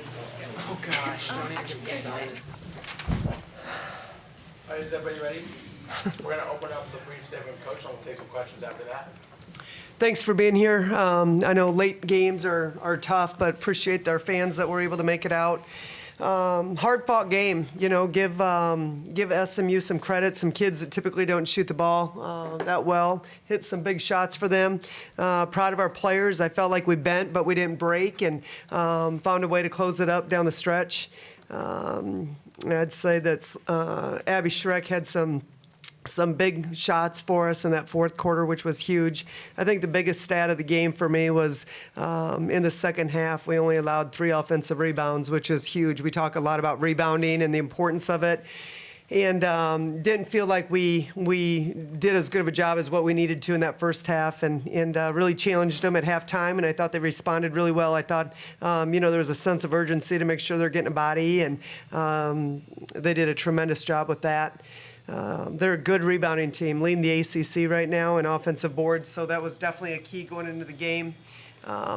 Oh gosh, don't even get me started. All right, is everybody ready? We're going to open up the brief statement of coach, and we'll take some questions after that. Thanks for being here. I know late games are tough, but appreciate our fans that were able to make it out. Hard-fought game. You know, give SMU some credit. Some kids that typically don't shoot the ball that well hit some big shots for them. Proud of our players. I felt like we bent, but we didn't break, and found a way to close it up down the stretch. I'd say that Abby Schreck had some big shots for us in that fourth quarter, which was huge. I think the biggest stat of the game for me was in the second half, we only allowed 3 offensive rebounds, which is huge. We talk a lot about rebounding and the importance of it, and didn't feel like we did as good of a job as what we needed to in that first half, and really challenged them at halftime, and I thought they responded really well. I thought, there was a sense of urgency to make sure they're getting a body, and they did a tremendous job with that. They're a good rebounding team, leading the ACC right now in offensive boards, so that was definitely a key going into the game.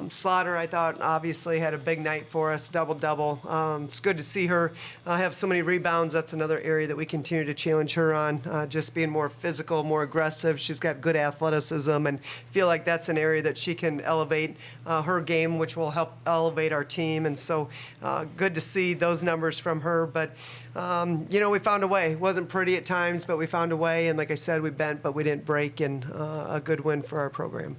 Slaughter, I thought, obviously had a big night for us, double-double. It's good to see her have so many rebounds. That's another area that we continue to challenge her on, just being more physical, more aggressive. She's got good athleticism, and feel like that's an area that she can elevate her game, which will help elevate our team. And so good to see those numbers from her. But, we found a way. It wasn't pretty at times, but we found a way. And like I said, we bent, but we didn't break, and a good win for our program.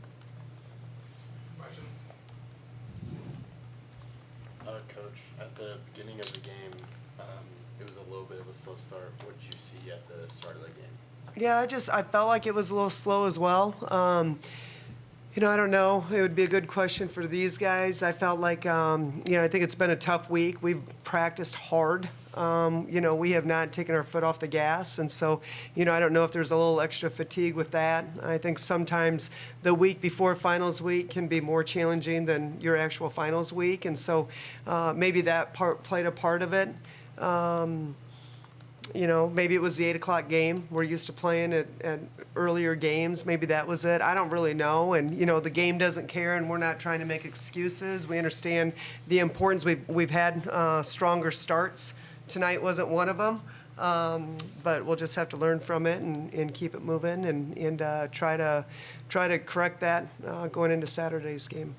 Coach, at the beginning of the game, it was a little bit of a slow start. What did you see at the start of the game? Yeah, I felt like it was a little slow as well. I don't know. It would be a good question for these guys. I felt like, I think it's been a tough week. We've practiced hard. We have not taken our foot off the gas. And so, I don't know if there's a little extra fatigue with that. I think sometimes the week before finals week can be more challenging than your actual finals week. And so maybe that part played a part of it. Maybe it was the 8 o'clock game. We're used to playing at earlier games. Maybe that was it. I don't really know. And, the game doesn't care, and we're not trying to make excuses. We understand the importance. We've had stronger starts. Tonight wasn't one of them. But we'll just have to learn from it and keep it moving and try to correct that going into Saturday's game.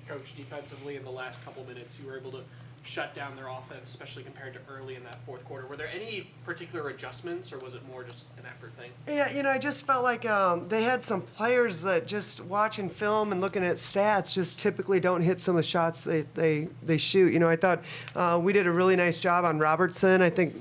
Coach, defensively in the last couple minutes, you were able to shut down their offense, especially compared to early in that fourth quarter. Were there any particular adjustments, or was it more just an effort thing? Yeah, I just felt like they had some players that just watching film and looking at stats just typically don't hit some of the shots they shoot. I thought we did a really nice job on Robertson. I think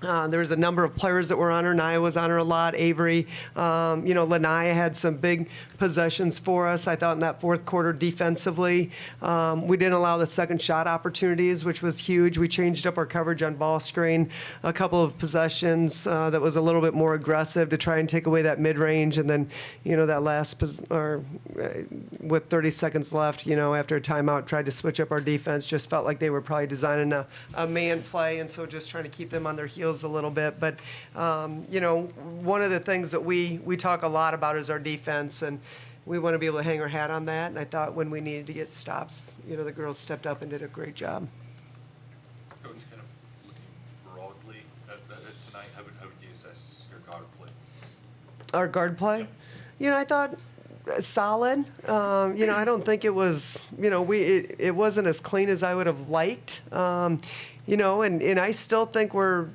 there was a number of players that were on her. Nyah was on her a lot. Avery, Nyah had some big possessions for us, I thought, in that fourth quarter defensively. We didn't allow the second shot opportunities, which was huge. We changed up our coverage on ball screen, a couple of possessions that was a little bit more aggressive to try and take away that mid-range. And then, that last, with 30 seconds left, after a timeout, tried to switch up our defense. Just felt like they were probably designing a man play, and so just trying to keep them on their heels a little bit. But, one of the things that we talk a lot about is our defense, and we want to be able to hang our hat on that. And I thought when we needed to get stops, the girls stepped up and did a great job. Coach, kind of looking broadly at tonight, how would you assess your guard play? Our guard play? I thought solid. I don't think it was, it wasn't as clean as I would have liked. And I still think we're,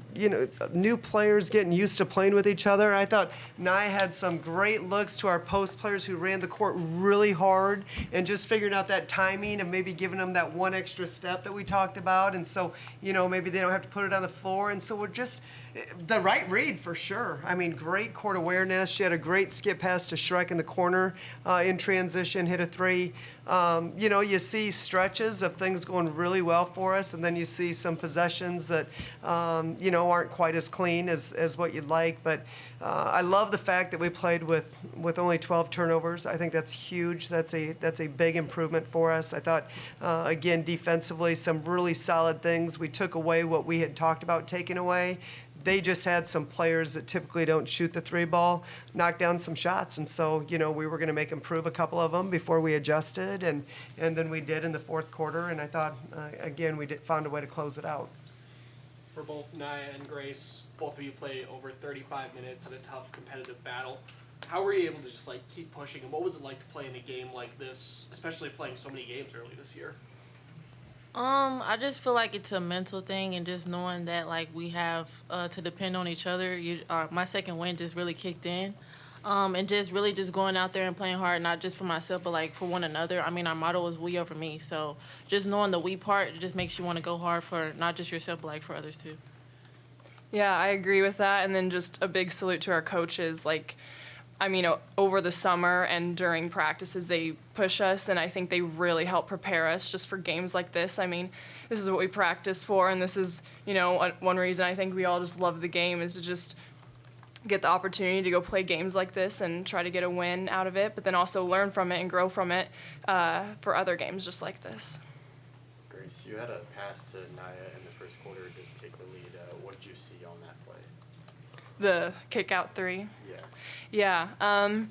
new players getting used to playing with each other. I thought Nyah had some great looks to our post players who ran the court really hard and just figuring out that timing and maybe giving them that one extra step that we talked about. And so, maybe they don't have to put it on the floor. And so we're just the right read for sure. I mean, great court awareness. She had a great skip pass to Schreck in the corner in transition, hit a 3. You see stretches of things going really well for us, and then you see some possessions that, aren't quite as clean as what you'd like. But I love the fact that we played with only 12 turnovers. I think that's huge. That's a big improvement for us. I thought, again, defensively, some really solid things. We took away what we had talked about taking away. they just had some players that typically don't shoot the three ball knock down some shots. And so, we were going to make them prove a couple of them before we adjusted. And then we did in the fourth quarter. And I thought, again, we found a way to close it out. For both Nyah and Grace, both of you play over 35 minutes in a tough competitive battle. How were you able to just keep pushing, and what was it like to play in a game like this, especially playing so many games early this year? I just feel like it's a mental thing, and just knowing that we have to depend on each other. My second win just really kicked in, and just really just going out there and playing hard, not just for myself, but for one another. I mean, our motto is "we over me," so just knowing the we part, it just makes you want to go hard for not just yourself, but for others too. Yeah, I agree with that, and then just a big salute to our coaches. Over the summer and during practices, they push us, and I think they really help prepare us just for games like this. I mean, this is what we practice for, and this is, one reason I think we all just love the game is to just get the opportunity to go play games like this and try to get a win out of it, but then also learn from it and grow from it for other games just like this. Grace, you had a pass to Nyah in the first quarter to take the lead. What did you see on that play? The kick-out three. Yeah. Yeah.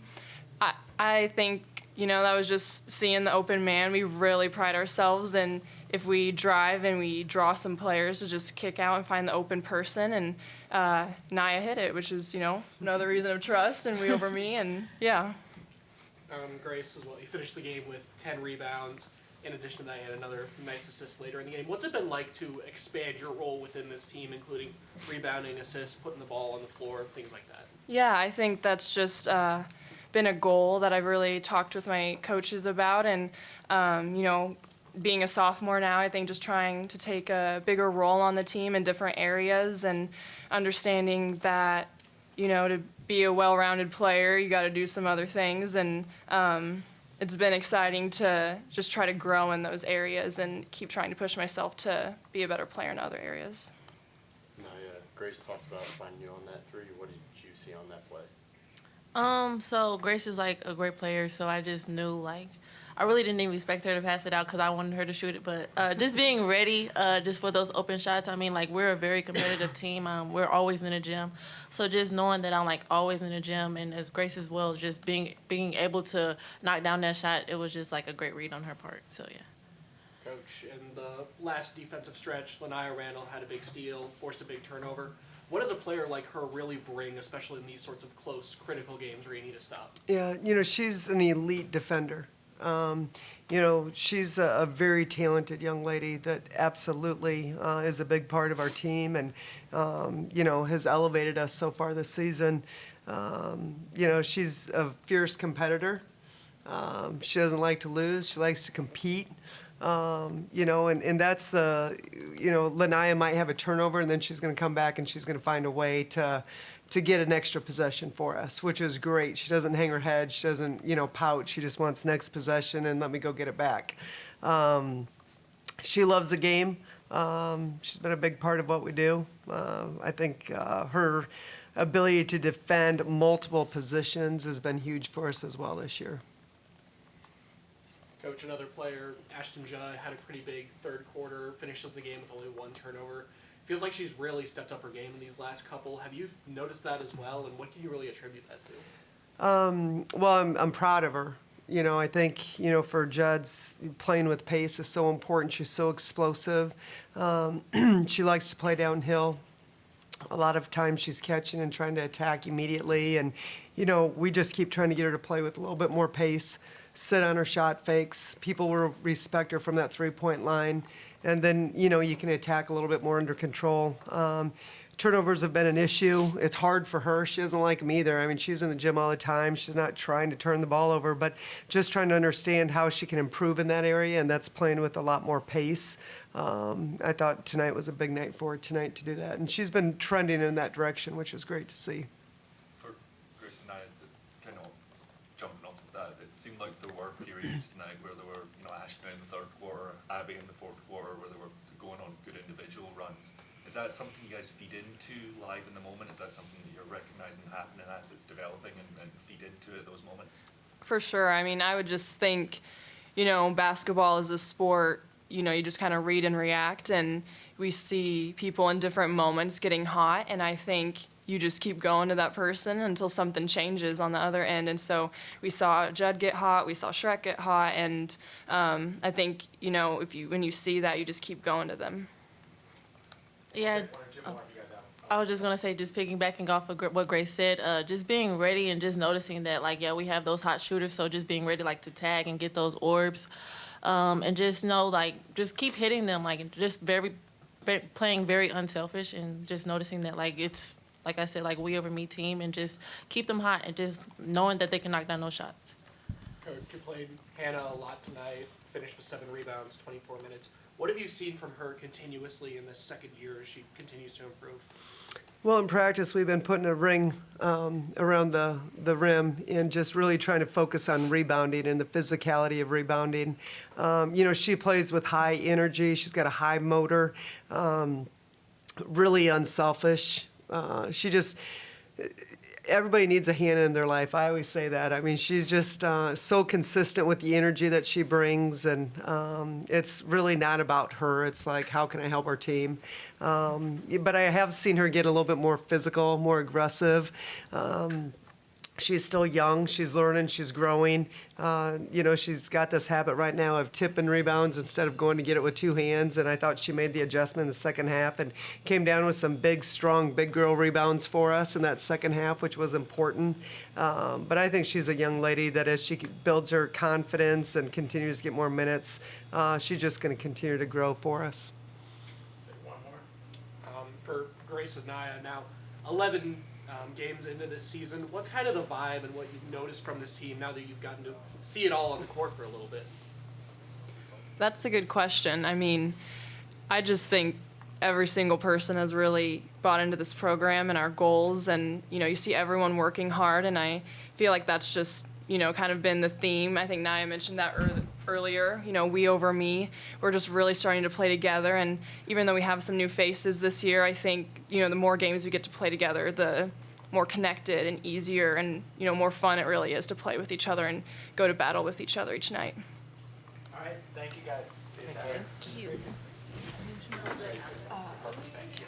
I think, that was just seeing the open man. We really pride ourselves in if we drive and we draw some players to just kick out and find the open person. And Nyah hit it, which is, another reason of trust, and we over me. And, yeah. Grace, as well, you finished the game with 10 rebounds. In addition to that, you had another nice assist later in the game. What's it been like to expand your role within this team, including rebounding, assists, putting the ball on the floor, things like that? Yeah, I think that's just been a goal that I've really talked with my coaches about. And, being a sophomore now, I think just trying to take a bigger role on the team in different areas and understanding that, to be a well-rounded player, you got to do some other things. And it's been exciting to just try to grow in those areas and keep trying to push myself to be a better player in other areas. Grace talked about finding you on that three. What did you see on that play? So Grace is a great player, so I just knew I really didn't even expect her to pass it out because I wanted her to shoot it. But just being ready just for those open shots, I mean, we're a very competitive team. We're always in the gym. So just knowing that I'm always in the gym, and as Grace as well, just being able to knock down that shot, it was just a great read on her part. So yeah. Coach, in the last defensive stretch, Nyah Randall had a big steal, forced a big turnover. What does a player like her really bring, especially in these sorts of close, critical games where you need to stop? Yeah, she's an elite defender. She's a very talented young lady that absolutely is a big part of our team and, has elevated us so far this season. She's a fierce competitor. She doesn't like to lose. She likes to compete. And that's Nyah might have a turnover, and then she's going to come back and she's going to find a way to get an extra possession for us, which is great. She doesn't hang her head. She doesn't, pout. She just wants next possession and let me go get it back. She loves the game. She's been a big part of what we do. I think her ability to defend multiple positions has been huge for us as well this year. Coach, another player, Ashton Judd, had a pretty big third quarter, finishes the game with only one turnover. Feels like she's really stepped up her game in these last couple. Have you noticed that as well, and what can you really attribute that to? Well, I'm proud of her. I think, for Judd's playing with pace is so important. She's so explosive. She likes to play downhill. A lot of times she's catching and trying to attack immediately. And, we just keep trying to get her to play with a little bit more pace, sit on her shot fakes. People will respect her from that three-point line. And then, you can attack a little bit more under control. Turnovers have been an issue. It's hard for her. She doesn't like them either. I mean, she's in the gym all the time. She's not trying to turn the ball over, but just trying to understand how she can improve in that area, and that's playing with a lot more pace. I thought tonight was a big night for her tonight to do that. And she's been trending in that direction, which is great to see. For Grace and I, kind of jumping off of that, it seemed like there were periods tonight where there were, Ashton in the third quarter, Abby in the fourth quarter, where they were going on good individual runs. Is that something you guys feed into live in the moment? Is that something that you're recognizing happening as it's developing and feed into it, those moments? For sure. I mean, I would just think, basketball is a sport you just kind of read and react, and we see people in different moments getting hot, and I think you just keep going to that person until something changes on the other end. And so we saw Judd get hot, we saw Shrek get hot, and I think, when you see that, you just keep going to them. Yeah. I was just gonna say, just piggybacking off of what Grace said, just being ready and just noticing that, like, yeah, we have those hot shooters, so just being ready, like, to tag and get those orbs, and just know, like, just keep hitting them, like, just playing very unselfish, and just noticing that, like, it's, like I said, like, we over me team, and just keep them hot, and just knowing that they can knock down those shots. Coach, you played Hannah a lot tonight, finished with 7 rebounds, 24 minutes. What have you seen from her continuously in this second year as she continues to improve? Well, in practice, we've been putting a ring around the rim and just really trying to focus on rebounding and the physicality of rebounding. She plays with high energy. She's got a high motor, really unselfish. Everybody needs a Hannah in their life. I always say that. I mean, she's just so consistent with the energy that she brings, and it's really not about her. It's like, how can I help our team? But I have seen her get a little bit more physical, more aggressive. She's still young. She's learning. She's growing. She's got this habit right now of tipping rebounds instead of going to get it with 2 hands. And I thought she made the adjustment in the second half and came down with some big, strong, big girl rebounds for us in that second half, which was important. But I think she's a young lady that as she builds her confidence and continues to get more minutes, she's just going to continue to grow for us. Take one more. For Grace and Nyah, now 11 games into this season, what's kind of the vibe and what you've noticed from this team now that you've gotten to see it all on the court for a little bit? That's a good question. I mean, I just think every single person has really bought into this program and our goals, and you see everyone working hard, and I feel like that's just kind of been the theme. I think Nyah mentioned that earlier. We over me. We're just really starting to play together, and even though we have some new faces this year, I think the more games we get to play together, the more connected and easier and more fun it really is to play with each other and go to battle with each other each night. All right, thank you guys. See you Saturday. Thank you.